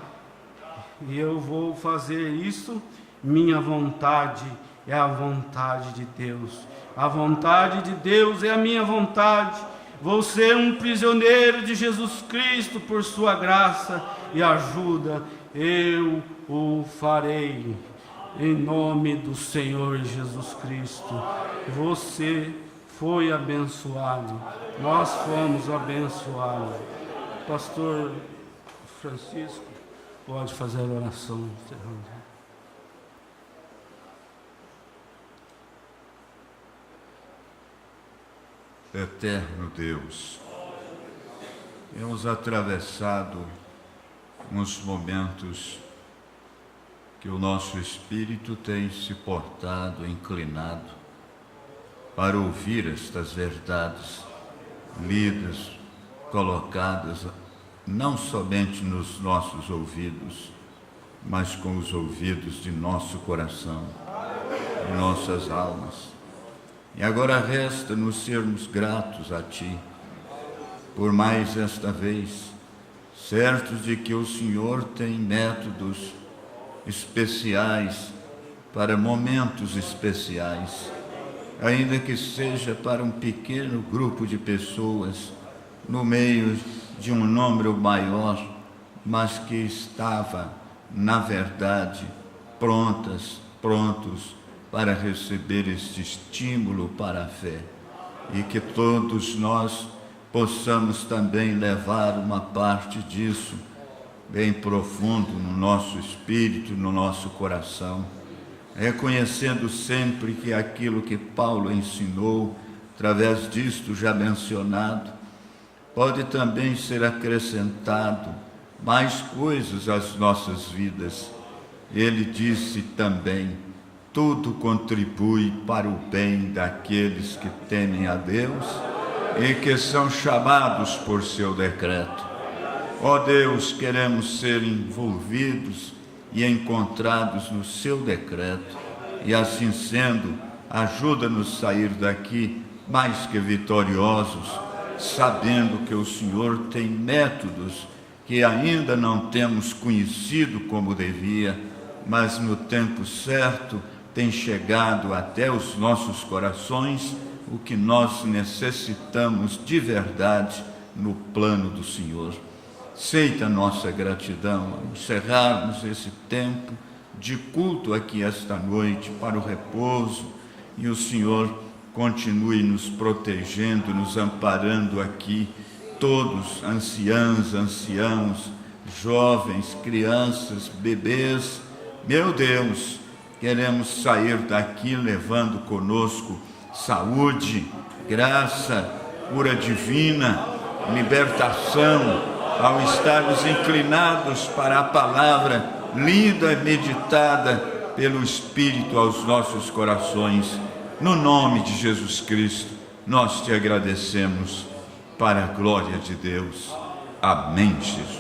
[SPEAKER 1] e eu vou fazer isso, minha vontade é a vontade de Deus, a vontade de Deus é a minha vontade. Vou ser um prisioneiro de Jesus Cristo por sua graça e ajuda, eu o farei, em nome do Senhor Jesus Cristo. Você foi abençoado, nós fomos abençoados. Pastor Francisco, pode fazer a oração.
[SPEAKER 3] Eterno Deus, temos atravessado uns momentos que o nosso espírito tem se portado inclinado para ouvir estas verdades lidas, colocadas não somente nos nossos ouvidos, mas com os ouvidos de nosso coração, de nossas almas. E agora resta-nos sermos gratos a Ti, por mais esta vez, certos de que o Senhor tem métodos especiais para momentos especiais, ainda que seja para um pequeno grupo de pessoas, no meio de um número maior, mas que estava, na verdade, prontos para receber este estímulo para a fé, e que todos nós possamos também levar uma parte disso bem profundo no nosso espírito, no nosso coração, reconhecendo sempre que aquilo que Paulo ensinou, através disto já mencionado, pode também ser acrescentado mais coisas às nossas vidas. Ele disse também: tudo contribui para o bem daqueles que temem a Deus e que são chamados por seu decreto. Ó Deus, queremos ser envolvidos e encontrados no seu decreto, e assim sendo, ajuda-nos a sair daqui mais que vitoriosos, sabendo que o Senhor tem métodos que ainda não temos conhecido como devia, mas no tempo certo tem chegado até os nossos corações o que nós necessitamos de verdade no plano do Senhor. Aceita a nossa gratidão ao encerrarmos esse tempo de culto aqui esta noite para o repouso, e o Senhor continue nos protegendo, nos amparando aqui, todos, anciãs, anciãos, jovens, crianças, bebês. Meu Deus, queremos sair daqui levando conosco saúde, graça, cura divina, libertação, ao estarmos inclinados para a palavra lida e meditada pelo Espírito aos nossos corações. No nome de Jesus Cristo, nós te agradecemos, para a glória de Deus. Amém, Jesus.